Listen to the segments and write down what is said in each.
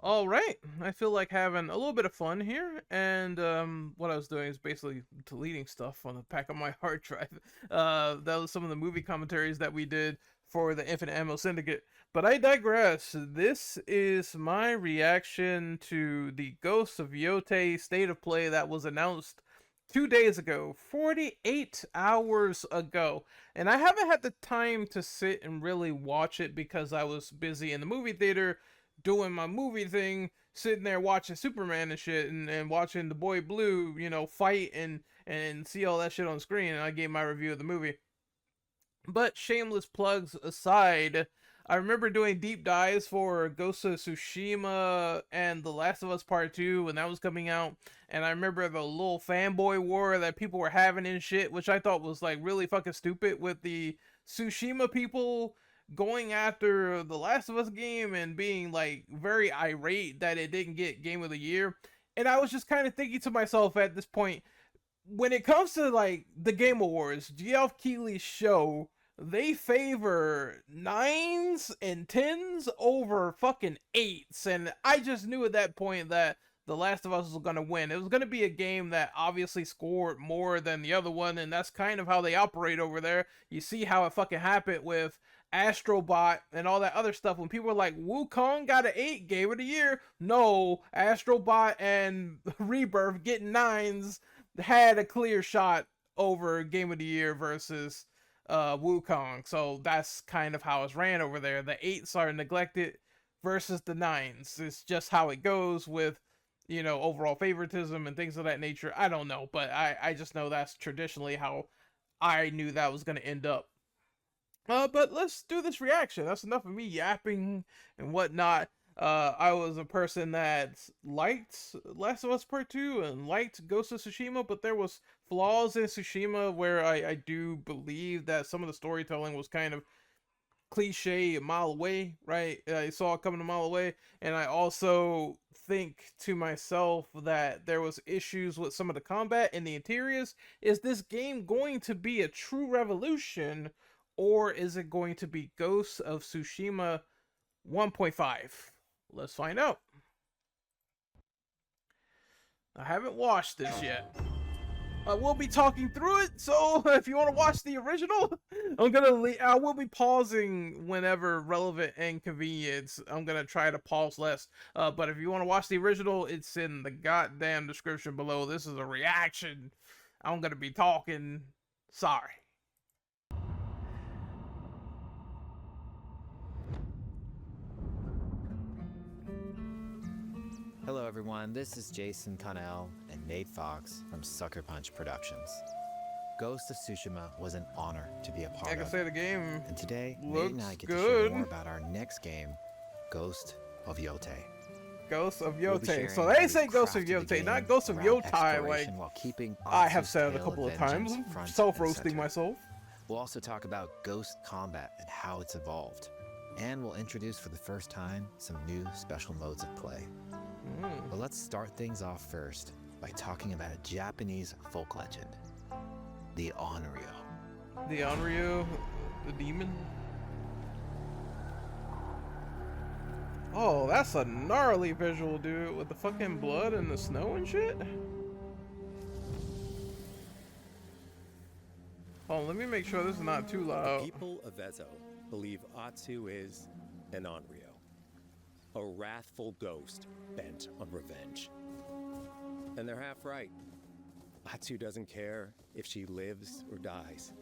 All right, I feel like having a little bit of fun here, and what I was doing is basically deleting stuff on the back of my hard drive. That was some of the movie commentaries that we did for the Infinite Ammo Syndicate. But I digress. This is my reaction to the Ghost of Yotei State of Play that was announced 2 days ago, 48 hours ago. And I haven't had the time to sit and really watch it because I was busy in the movie theater doing my movie thing, sitting there watching Superman and shit, and watching the boy Blue, fight and see all that shit on screen. And I gave my review of the movie. But shameless plugs aside, I remember doing deep dives for Ghost of Tsushima and The Last of Us Part 2 when that was coming out. And I remember the little fanboy war that people were having and shit, which I thought was like really fucking stupid with the Tsushima people going after the Last of Us game and being like very irate that it didn't get Game of the Year. And I was just kind of thinking to myself at this point, when it comes to like the Game Awards, Geoff Keighley's show, they favor nines and tens over fucking eights. And I just knew at that point that The Last of Us was going to win. It was going to be a game that obviously scored more than the other one, and that's kind of how they operate over there. You see how it fucking happened with Astrobot and all that other stuff. When people were like, Wukong got an 8, Game of the Year. No, Astrobot and Rebirth getting nines had a clear shot over Game of the Year versus Wukong. So that's kind of how it's ran over there. The 8s are neglected versus the 9s. It's just how it goes with, overall favoritism and things of that nature. I don't know, but I just know that's traditionally how I knew that was going to end up. But let's do this reaction. That's enough of me yapping and whatnot. I was a person that liked Last of Us Part 2 and liked Ghost of Tsushima, but there was flaws in Tsushima where I do believe that some of the storytelling was kind of cliche a mile away, right? I saw it coming a mile away, and I also think to myself that there was issues with some of the combat and the interiors. Is this game going to be a true revolution, or is it going to be Ghost of Tsushima 1.5? Let's find out. I haven't watched this yet. I will be talking through it, so if you want to watch the original, I will be pausing whenever relevant and convenient. I'm gonna try to pause less. But if you want to watch the original, it's in the goddamn description below. This is a reaction. I'm gonna be talking. Sorry. Hello everyone, this is Jason Connell and Nate Fox from Sucker Punch Productions. Ghost of Tsushima was an honor to be a part Like of. I say, the game And today, looks Nate and I get good. to share more about our next game, Ghost of Yōtei. Ghost of We'll be Yōtei. sharing So how they we say Ghost of crafted the Yōtei, game not Ghost of around Yōtei, exploration like while keeping I have Atsu's said a tale couple of vengeance times. front Self-roasting and center. myself. We'll also talk about Ghost combat and how it's evolved. And we'll introduce for the first time some new special modes of play. But let's start things off first by talking about a Japanese folk legend, the Onryo. The Onryo, the demon. Oh, that's a gnarly visual, dude, with the fucking blood and the snow and shit. Oh, let me make sure this is not too The loud. people of Ezo believe Atsu is an Onryo, a wrathful ghost bent on revenge. And they're half right. Atsu doesn't care if she lives or dies.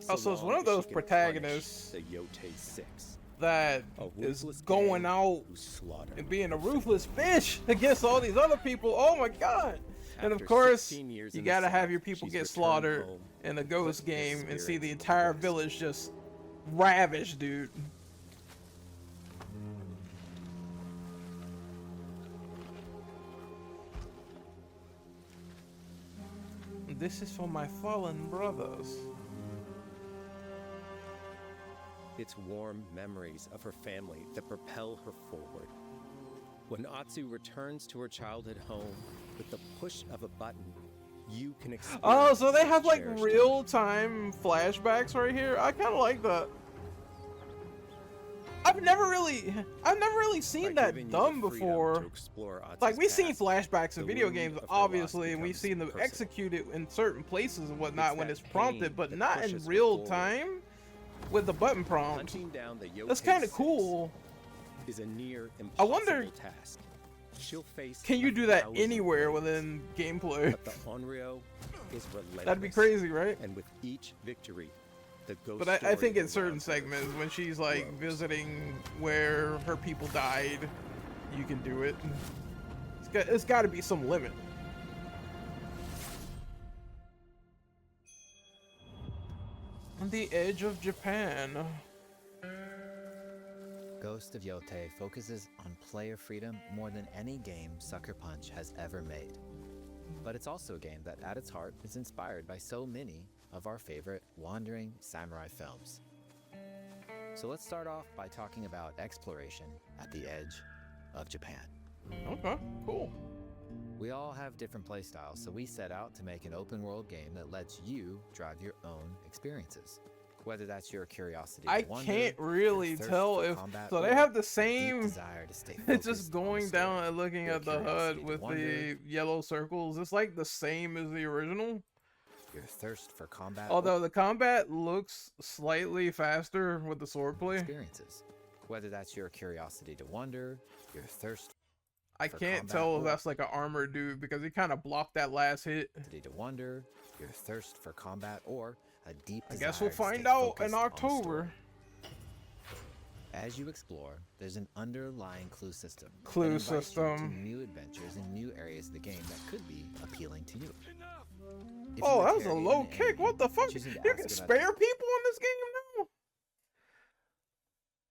Oh, so it's long one of as those she can protagonists punish the Yotei Six, that a is ruthless going gang out who slaughter and being a ruthless bitch against all these other people. Oh my god. And of After course, 16 years you in the gotta have South, your people she's get returned slaughtered home in the Ghost with the game and see the spirits entire of the West. village just ravaged, dude. This is for my fallen brothers. It's warm memories of her family that propel her forward. When Atsu returns to her childhood home, with the push of a button, you can experience Oh, so they have a like cherished real-time flashbacks right here. I kind of like that. I've never really seen By that giving you done the freedom before. to explore Atsu's like we've seen past, flashbacks in the video wound games, of her obviously, loss and we've becomes seen them personal. executed in certain places and whatnot It's when that it's prompted, pain but that not in pushes her real forward. time with the button prompt. Hunting down the That's Yotei kind of 6 cool. is a near I impossible wonder, task. She'll face can you do that 1,000 anywhere blades, within gameplay? But the Onryo is relentless. That'd be crazy, right? And with each victory, the ghost But I story think in around certain her segments, when she's like grows. visiting where her people died, you can do it. It's got to be some limit. On the edge of Japan. Ghost of Yotei focuses on player freedom more than any game Sucker Punch has ever made. But it's also a game that at its heart is inspired by so many of our favorite wandering samurai films. So let's start off by talking about exploration at the edge of Japan. Okay, cool. We all have different playstyles, so we set out to make an open world game that lets you drive your own experiences. Whether that's your curiosity to I wonder, can't your really thirst tell for if combat, so. They or have the a deep same. desire to stay It's focused just on the going story. down and looking Your at the curiosity HUD to with wonder, the yellow circles. It's like the same as the original. your thirst for combat, Although the combat looks slightly faster with the swordplay. experiences. Whether that's your curiosity to wonder, your thirst I for can't combat, tell if or that's like an armored dude because he kind of blocked that last hit. to wonder, your thirst for combat, or a deep I desire guess we'll to find stay out focused in on the October. story. As you explore, there's an underlying clue system. that Clue invites you system. to new adventures in new areas of the game that could be appealing to you. If Oh, you that was a interrogate low an kick. enemy, What the fuck? choosing to You ask can about spare people in this game now?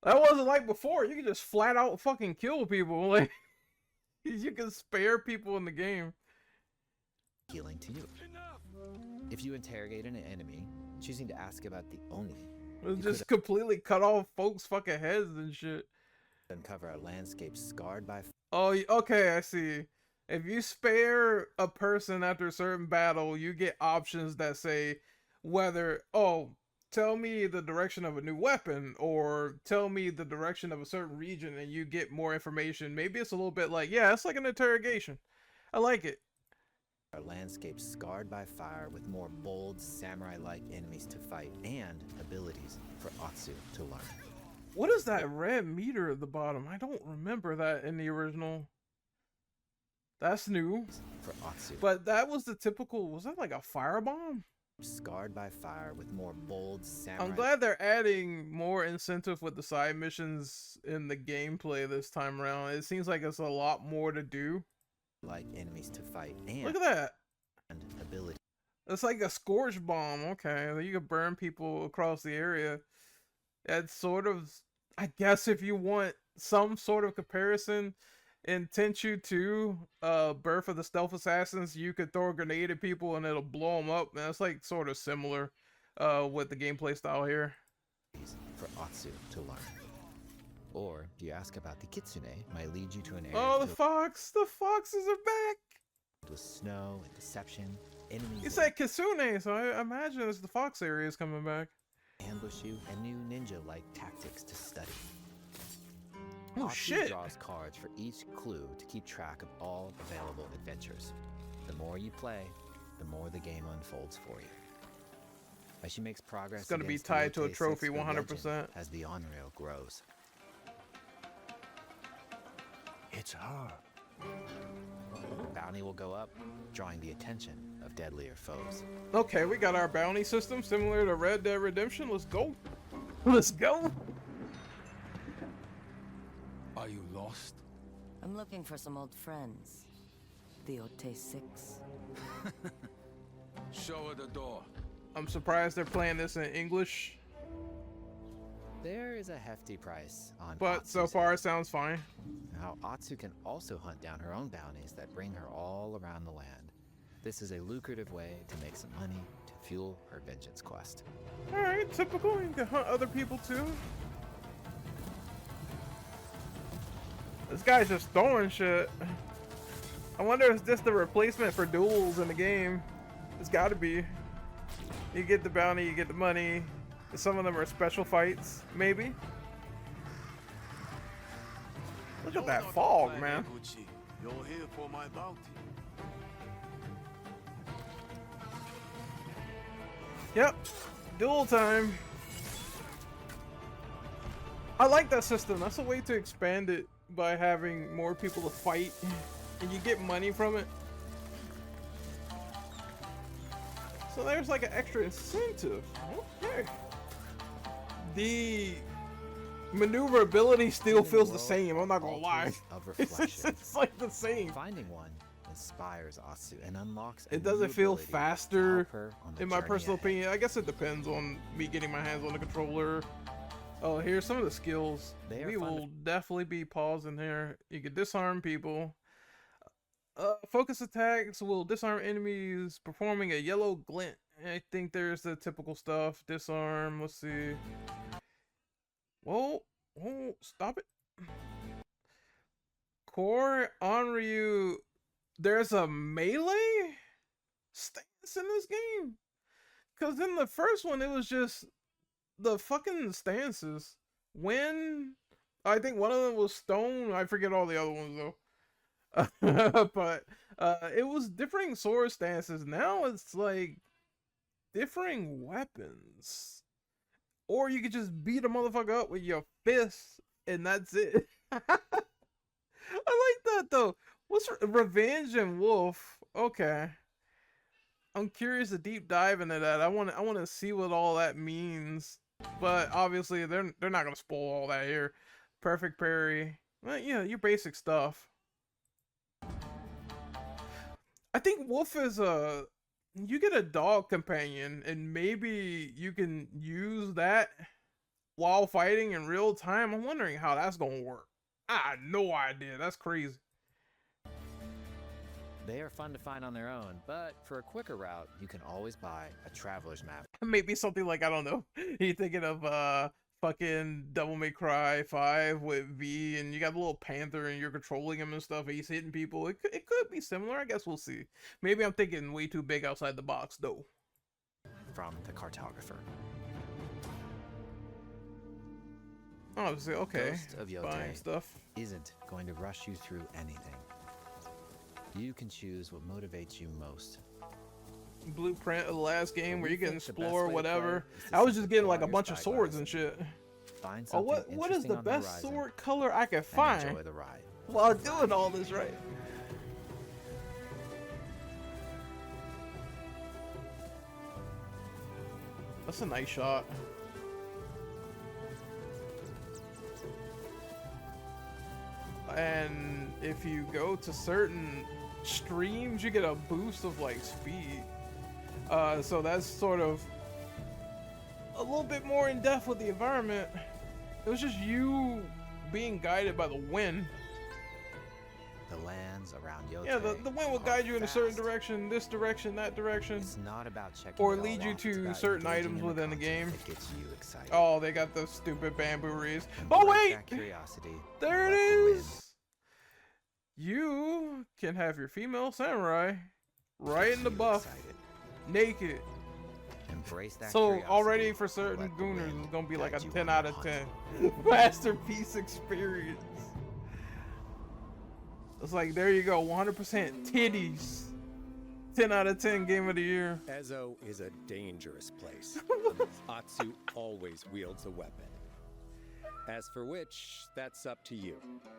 That wasn't like before. You can just flat out fucking kill people. Like, you can spare people in the game. appealing to you. If you interrogate an enemy, choosing to ask about the only It You just completely cut off folks' fucking heads and shit. uncover a landscape scarred by Oh, okay, I see. If you spare a person after a certain battle, you get options that say whether, oh, tell me the direction of a new weapon, or tell me the direction of a certain region, and you get more information. Maybe it's a little bit like, yeah, it's like an interrogation. I like it. a landscape scarred by fire with more bold samurai-like enemies to fight and abilities for Atsu to learn. What is that red meter at the bottom? I don't remember that in the original. That's new. For Atsu, But that was the typical, was that like a firebomb? scarred by fire with more bold samurai. I'm glad they're adding more incentive with the side missions in the gameplay this time around. It seems like it's a lot more to do. like enemies to fight Look and at that. ability. It's like a scorch bomb. Okay, you can burn people across the area. That's sort of, I guess, if you want some sort of comparison in Tenchu 2, Birth of the Stealth Assassins, you could throw a grenade at people and it'll blow them up. And that's like sort of similar with the gameplay style here. For Atsu to learn. Or do you ask about the kitsune might lead you to an area Oh, the filled fox! The foxes are back! with snow and deception, enemies You that said Kitsune, so I imagine it's the fox area is coming back. ambush you, and new ninja-like tactics to study. Oh Atsu shit! draws cards for each clue to keep track of all available adventures. The more you play, the more the game unfolds for you. As she makes progress, It's gonna be against the tied to a Yotei trophy, 6, her 100%. legend as the Onryo grows. It's her. Bounty will go up, drawing the attention of deadlier foes. Okay, we got our bounty system similar to Red Dead Redemption. Let's go. Let's go. Are you lost? I'm looking for some old friends. The Yotei Six. Show her the door. I'm surprised they're playing this in English, There is a hefty price on but so Atsu's far head. it sounds fine. How Atsu can also hunt down her own bounties that bring her all around the land. This is a lucrative way to make some money to fuel her vengeance quest. Alright, typical. You can hunt other people too. This guy's just throwing shit. I wonder if it's just the replacement for duels in the game. It's gotta be. You get the bounty, you get the money. Some of them are special fights, maybe. Look at that fog, man. You're here for my bounty. Yep, duel time. I like that system. That's a way to expand it by having more people to fight, and you get money from it. So there's like an extra incentive. Okay. The maneuverability still feels the same. I'm not gonna lie. It's like the same. Finding one inspires Atsu and unlocks. It doesn't feel faster, in my personal opinion. I guess it depends on me getting my hands on the controller. Oh, here's some of the skills. We will definitely be pausing here. You can disarm people. Focus attacks will disarm enemies performing a yellow glint. I think there's the typical stuff. Disarm. Let's see. Whoa. Oh, stop it. Core Onryu. There's a melee stance in this game? Because in the first one, it was just the fucking stances. When I think one of them was stone. I forget all the other ones though. But it was differing sword stances. Now it's like differing weapons. Or you could just beat a motherfucker up with your fists and that's it. I like that though. What's Revenge and Wolf? Okay. I'm curious to deep dive into that. I want to see what all that means. But obviously they're not gonna spoil all that here. Perfect parry. Well, yeah, your basic stuff. I think Wolf is you get a dog companion and maybe you can use that while fighting in real time. I'm wondering how that's gonna work. I had no idea. That's crazy. They are fun to find on their own, but for a quicker route, you can always buy a traveler's map. Maybe something like, I don't know, you're thinking of fucking Devil May Cry 5 with V, and you got the little panther and you're controlling him and stuff, and he's hitting people. It could be similar. I guess we'll see. Maybe I'm thinking way too big outside the box though. From the cartographer. Obviously, okay. Ghost of Yotei buying stuff isn't going to rush you through anything. You can choose what motivates you most. Blueprint of the last game where you can explore whatever. I was just getting like a bunch of swords and shit. Oh, what is the best sword color I can find enjoy the ride while doing all this, right? That's a nice shot. And if you go to certain streams, you get a boost of like speed. So that's sort of a little bit more in depth with the environment. It was just you being guided by the wind. The lands around Yotei. Yeah, the wind will guide you in a certain direction, this direction, that direction. It's not about checking or lead you to certain items within the game. That gets you excited. Oh, they got the stupid bamboo reeds. Oh wait! There it is! You can have your female samurai right in the buff, naked. Embrace that so curiosity, already for certain gooners, it's gonna be like a 10 out of 10 masterpiece experience. It's like, there you go, 100% titties. 10 out of 10 game of the year. Ezo is a dangerous place. Atsu always wields a weapon. As for which, that's up to you.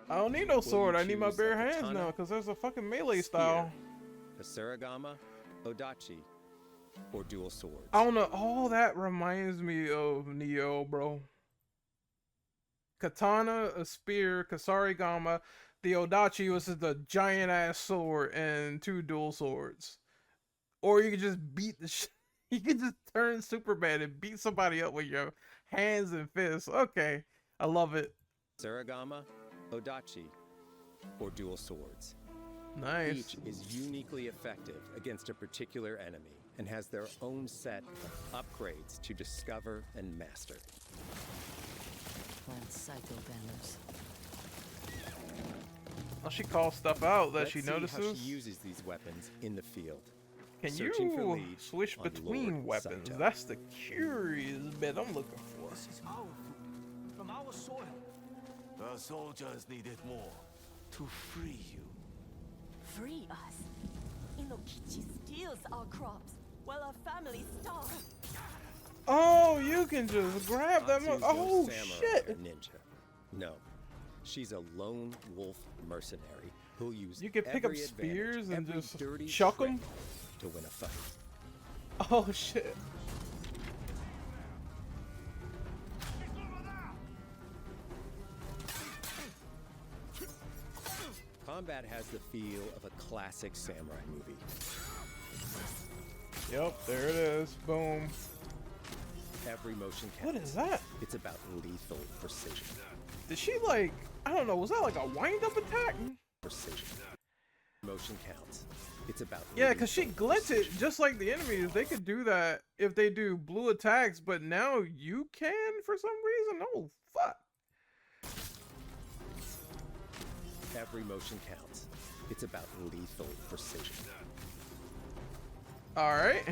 I don't need no sword. I need my bare hands now, because there's a fucking melee style. A Sarigama, Odachi, or dual swords. I don't know. All that reminds me of Neo, bro. Katana, a spear, Kasarigama. The Odachi was just a giant ass sword and 2 dual swords. Or you could just beat the shit. You could just turn Superman and beat somebody up with your hands and fists. Okay. I love it. Sarigama, Odachi, or dual swords. Nice. Each is uniquely effective against a particular enemy and has their own set of upgrades to discover and master. Plant cycle banners. Oh, she calls stuff out that she Let's see notices. how she uses these weapons in the field. Can Searching for you leads switch on between Lord weapons? Saito. That's the curious bit I'm looking for. This is our food, from our soil. The soldiers needed more to free you. Free us. Inokichi steals our crops while our families starve. Oh, you can just grab that. Atsu's no Oh samurai shit! or ninja. No, she's a lone wolf mercenary who'll use You can pick up every spears advantage, and every just dirty chuck trick them. to win a fight. Oh shit! Combat has the feel of a classic samurai movie. Yep, there it is. Boom. Every motion counts. What is that? It's about lethal precision. Did she like? I don't know. Was that like a wind-up attack? Precision. Motion counts. It's about Yeah, because she lethal glinted precision. just like the enemies. They could do that if they do blue attacks, but now you can for some reason. Oh fuck! Every motion counts. It's about lethal precision. All right,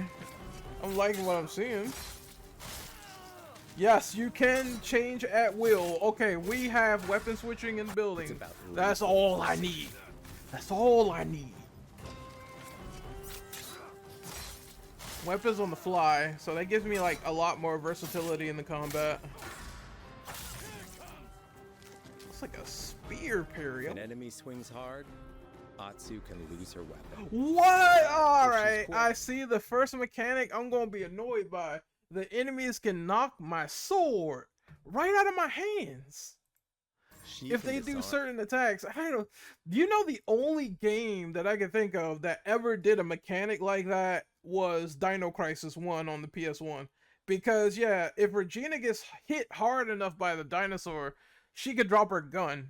I'm liking what I'm seeing. Yes, you can change at will. Okay, we have weapon switching in building. It's about That's all I need. That's all I need. Weapons on the fly, so that gives me like a lot more versatility in the combat. It's like a spear parry. If an enemy swings hard, Atsu can lose her weapon. What? All If she's right, quick. I see the first mechanic I'm gonna be annoyed by. The enemies can knock my sword right out of my hands She if can they do disarm- certain attacks. I don't. You know, the only game that I can think of that ever did a mechanic like that was Dino Crisis 1 on the PS1. Because yeah, if Regina gets hit hard enough by the dinosaur, she could drop her gun.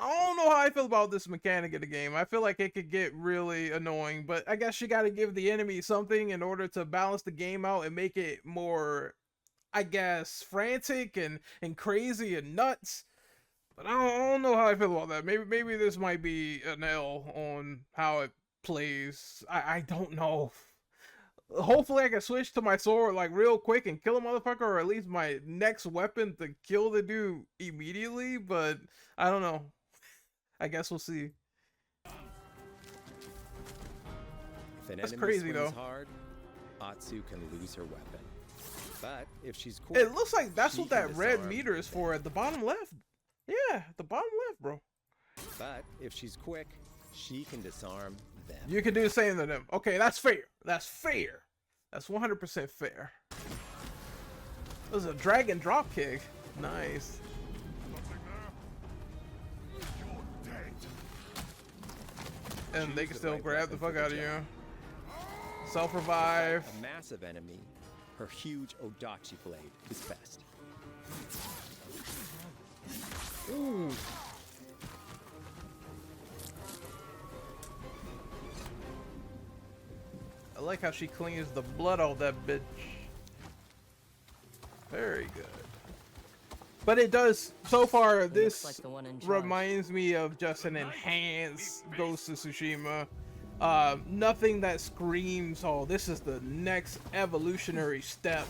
I don't know how I feel about this mechanic in the game. I feel like it could get really annoying, but I guess you got to give the enemy something in order to balance the game out and make it more, I guess, frantic and crazy and nuts. But I don't know how I feel about that. Maybe this might be an L on how it plays. I don't know. Hopefully I can switch to my sword like real quick and kill a motherfucker, or at least my next weapon to kill the dude immediately, but I don't know. I guess we'll see. If an That's enemy crazy, swings though. hard, Atsu can lose her weapon. But if she's quick, It looks like that's she what can that red disarm meter is for at the bottom left. Yeah, the bottom left, bro. But if she's quick, she can disarm them. You can do the same to them. Okay, that's fair. That's fair. That's 100% fair. It was a drag and drop kick. Nice. And they Choose can the still right grab the weapon fuck for out the of you. job. Self-revive. A massive enemy, her huge Odachi blade is best. Ooh. I like how she cleans the blood off that bitch. Very good. But it does, so far, looks this like the one in charge. reminds me of just an enhanced Ghost of Tsushima. Nothing that screams, oh, this is the next evolutionary step.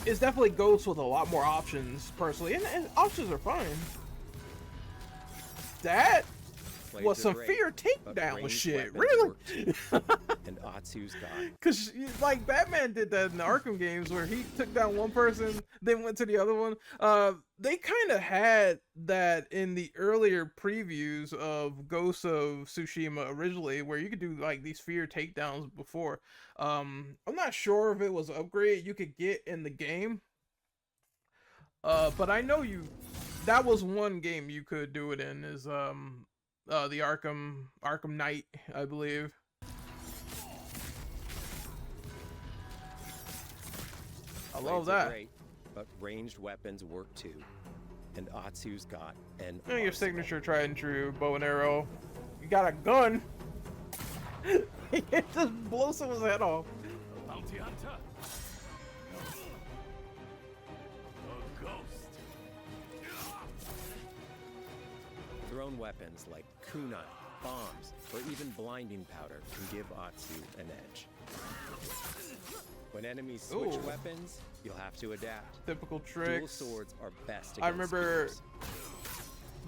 It's definitely Ghost with a lot more options, personally, and options are fine. That Blades was are some great, fear but takedown ranged shit, weapons really? work too. And Atsu's got Cause like Batman did that in the Arkham games where he took down one person, then went to the other one. They kind of had that in the earlier previews of Ghost of Tsushima originally, where you could do like these fear takedowns before. I'm not sure if it was an upgrade you could get in the game. But I know that was one game you could do it in, is the Arkham Knight, I believe. I love blades are that. great, but ranged weapons work too. And Atsu's got an And your arsenal. signature tried and true bow and arrow. You got a gun. It just blows someone's head off. Bounty hunter. A ghost. Thrown weapons like kunai bombs, or even blinding powder can give Atsu an edge. When enemies switch Ooh. weapons, you'll have to adapt. Typical Dual tricks. swords are best against I remember, spears.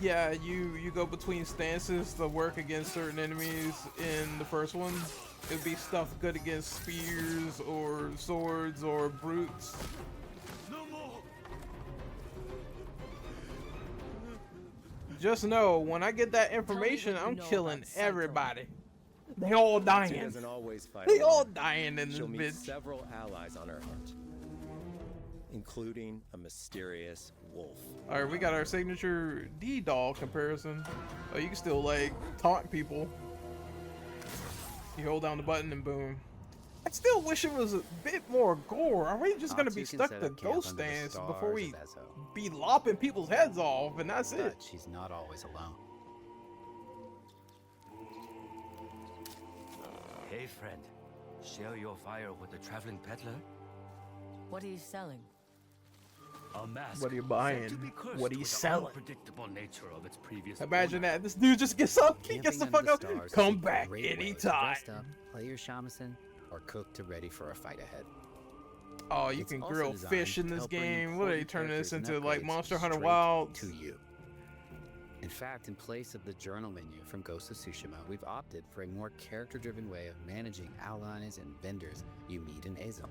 yeah, you go between stances to work against certain enemies in the first one. It'd be stuff good against spears or swords or brutes. Just know, when I get that information, what you I'm know killing about Saito. everybody. They all Atsu dying. doesn't always fight They all alone. dying in this She'll meet bitch. several allies on her hunt, including a mysterious wolf. All right, we got our signature D-doll comparison. Oh, you can still like taunt people. You hold down the button and boom. I still wish it was a bit more gore. Are we just gonna be Atsu can stuck set to up camp ghost under the stands stars before we of Ezo, be lopping people's heads off and that's it? but she's not always alone. Hey, friend. Share your fire with the traveling peddler? What are you selling? A mask. What are you said buying? to be cursed What are you with the selling? unpredictable nature of its previous Imagine owner. that. This dude just gets up, he Camping gets the under fuck up, stars is come a back great way to anytime. rest up, play your shamisen, or cook to ready for a fight ahead. Oh, you It's can also grill designed fish in to this help bring game. What are they important turning this characters and into, like upgrades Monster Hunter straight Wilds? to you. In fact, in place of the journal menu from Ghost of Tsushima, we've opted for a more character-driven way of managing allies and vendors you meet in Ezo.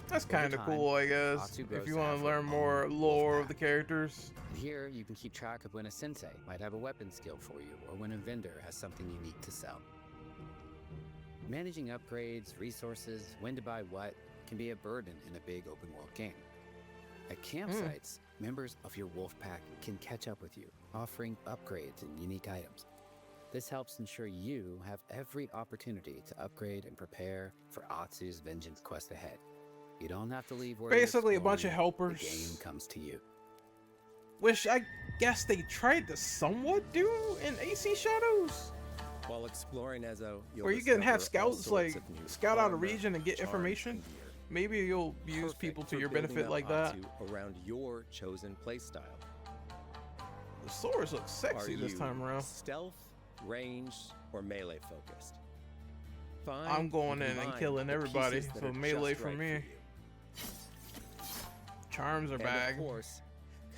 That's Over kind of time, cool, I guess, Atsu if grows you to want have to her learn own more wolf lore of pack. the characters. And here, you can keep track of when a sensei might have a weapon skill for you, or when a vendor has something unique to sell. Managing upgrades, resources, when to buy what, can be a burden in a big open-world game. At campsites, members of your wolf pack can catch up with you, offering upgrades and unique items. This helps ensure you have every opportunity to upgrade and prepare for Atsu's vengeance quest ahead. You don't have to leave where you're Basically a bunch of exploring, helpers. The game comes to you. Which I guess they tried to somewhat do in AC Shadows. While exploring Ezo, you'll Or you can have discover all scouts sorts like of new scout out a armor, region and get charms, information. and gear. Maybe you'll use Perfect people to for your building benefit up like that. Atsu around your chosen playstyle. The swords look Are sexy this you time around. stealth, ranged, or melee focused? Find I'm going in and combine killing the everybody, pieces that so are melee just for right me. you. Charms are And bag. of course,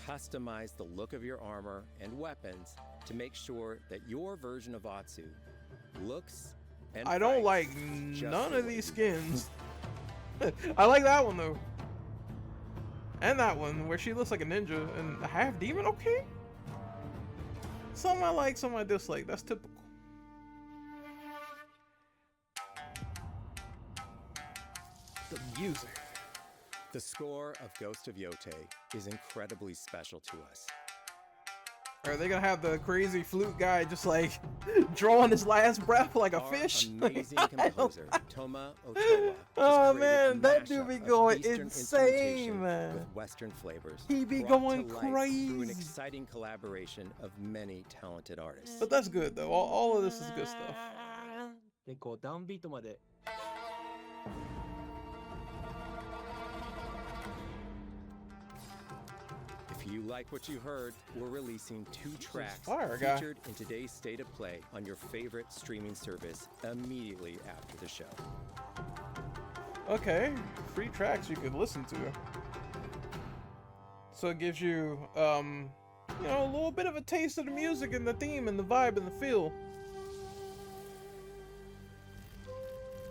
customize the look of your armor and weapons to make sure that your version of Atsu looks and I don't fights like just none the of way these you want. skins. I like that one though. And that one where she looks like a ninja and a half demon, okay? Some I like, some I dislike. That's typical. The music. The score of Ghost of Yotei is incredibly special to us. Are they gonna have the crazy flute guy just like drawing his last breath like a Our fish? amazing I don't- composer, Toma Otowa, has Oh, created man, a that dude mashup be of going Eastern insane, instrumentation man. with Western flavors. He be brought going to life through an crazy. exciting collaboration of many talented artists. But that's good though. All of this is good stuff. でこうダウンビートまで If you like what you heard, we're releasing 2 tracks fire, guy. featured in today's State of Play on your favorite streaming service immediately after the show. Okay, free tracks you could listen to. So it gives you, you know, a little bit of a taste of the music and the theme and the vibe and the feel.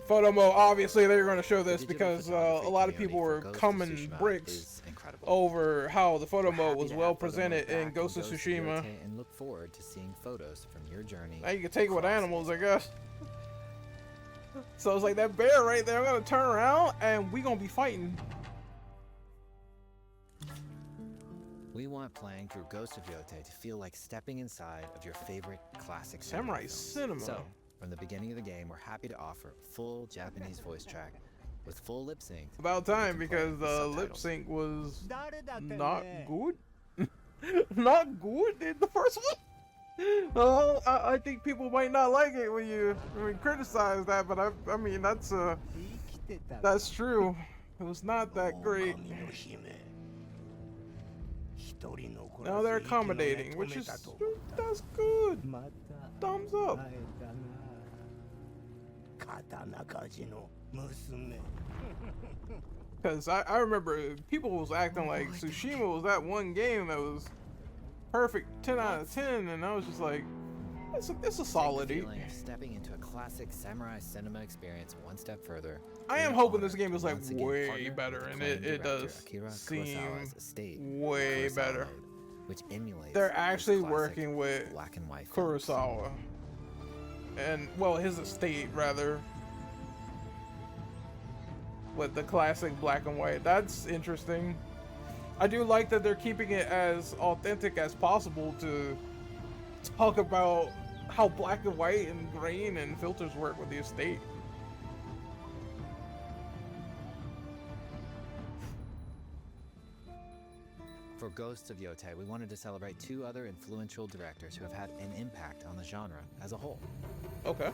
Photo mode, obviously they're going to show this Digital because a photography lot of community people for were Ghost of coming Tsushima bricks is incredible. over how the photo We're mode happy was to well have photo mode presented in back Ghost of Tsushima. Yōtei and look forward to seeing photos from your journey. Now you can take it with across animals, Ezo. I guess. So it's like that bear right there. I'm gonna turn around and we gonna be fighting. We want playing through Ghost of Yōtei to feel like stepping inside of your favorite classic Samurai films. cinema. So, from the beginning of the game, we're happy to offer a full Japanese voice track with full lip sync. About time You can play because with the lip subtitles. sync was 誰だってね not good. Not good in the first one. Oh, I think people might not like it when you criticize that, but I mean that's 生きてた that's true. It was not that great. 狼の姫 Now they're accommodating, which is that's good. Thumbs up. Because I remember people was acting like Tsushima was that one game that was perfect 10 out of 10, and I was just like, it's a solid 8. Stepping into a classic samurai cinema experience one step further. I am hoping this game is like way better, and it does seem way better. Which emulates They're actually working with black and white Kurosawa, and well, his estate rather, with the classic black and white. That's interesting. I do like that they're keeping it as authentic as possible to talk about how black and white and grain and filters work with the estate. For Ghost of Yōtei, we wanted to celebrate 2 other influential directors who have had an impact on the genre as a whole. Okay.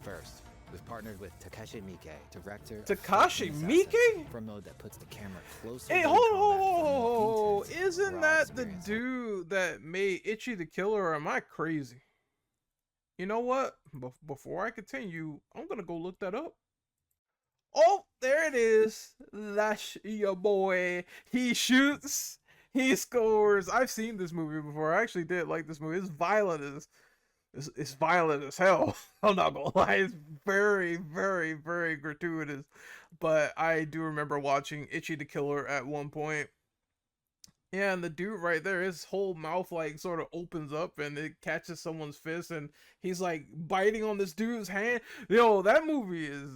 First, we've partnered with Takashi Miike, director of Takashi Miike? for a mode that puts the camera closer. Hey, to the hold combat on. Isn't raw that the experience. dude that made Ichi the Killer, or am I crazy? You know what? Before I continue, I'm gonna go look that up. Oh, there it is. That's your boy. He shoots, he scores. I've seen this movie before. I actually did like this movie. It's violent it's violent as hell. I'm not gonna lie. It's very, very, very gratuitous. But I do remember watching Ichi the Killer at one point. Yeah, and the dude right there, his whole mouth like sort of opens up and it catches someone's fist, and he's like biting on this dude's hand. Yo, that movie is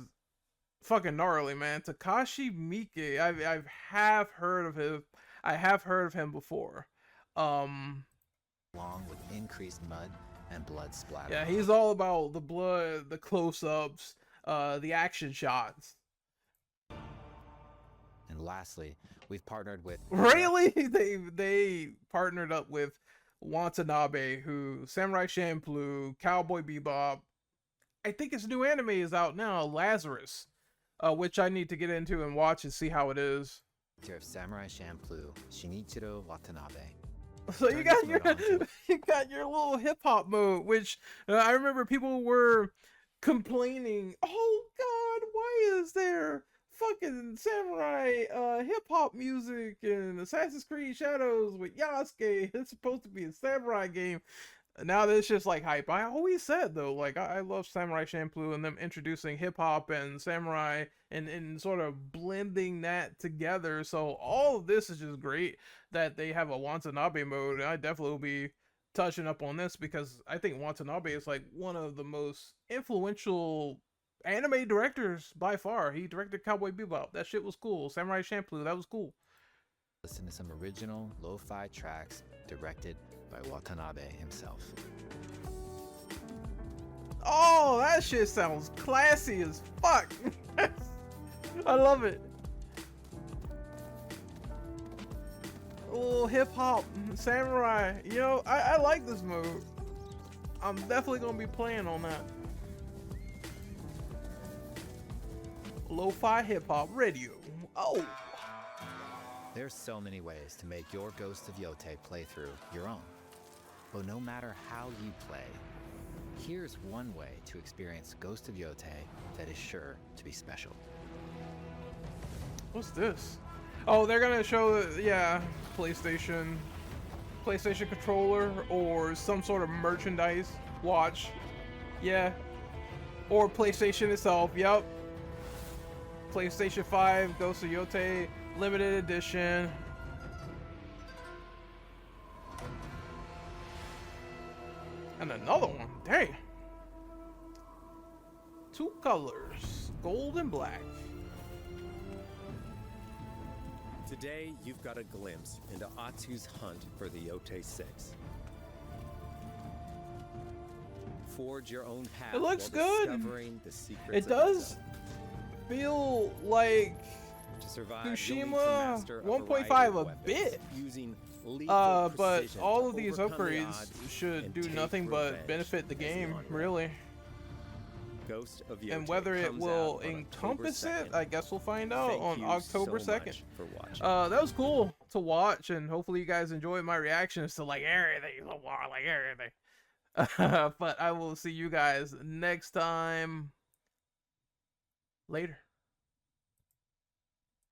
fucking gnarly, man. Takashi Miike, I've have heard of him. I have heard of him before. Along with increased mud and blood splatter. Yeah, he's all about the blood, the close-ups, the action shots. And lastly, we've partnered with Really? They partnered up with Watanabe, who Samurai Champloo, Cowboy Bebop. I think his new anime is out now, Lazarus, which I need to get into and watch and see how it is. of Samurai Champloo, Shinichiro Watanabe. So you got your little hip hop mode, which I remember people were complaining. Oh God, why is there fucking samurai hip hop music in Assassin's Creed Shadows with Yasuke? It's supposed to be a samurai game. Now it's just like hype. I always said though, like I love Samurai Champloo and them introducing hip hop and samurai and sort of blending that together. So all of this is just great that they have a Watanabe mode. And I definitely will be touching up on this because I think Watanabe is like one of the most influential anime directors by far. He directed Cowboy Bebop. That shit was cool. Samurai Champloo, that was cool. Listen to some original lo-fi tracks directed by Watanabe himself. Oh, that shit sounds classy as fuck. I love it. A little hip hop, samurai. You know, I like this mode. I'm definitely gonna be playing on that. Lo-fi hip hop radio. Oh. There's so many ways to make your Ghost of Yōtei playthrough your own. But no matter how you play, here's one way to experience Ghost of Yōtei that is sure to be special. What's this? Oh, they're gonna show, yeah, PlayStation controller or some sort of merchandise. Watch. Yeah. Or PlayStation itself. Yep. PlayStation 5 Ghost of Yōtei limited edition. And another one. Dang. 2 colors, gold and black. Today, you've got a glimpse into Atsu's hunt for the Yotei Six. Forge your own path. It looks while good. discovering the secrets It of does Itza. feel like To survive, you'll need to Tsushima master a 1.5 variety of a weapons, bit. using lethal But precision all to of these overcome the upgrades odds should and do take nothing but revenge benefit the as the game, onward. really. Ghost of Yotei and whether it comes will out on encompass October it, 2nd. I guess we'll find out Thank on you October so 2nd. much for watching. That was cool to watch, and hopefully you guys enjoyed my reactions to like everything, like everything. But I will see you guys next time. Later.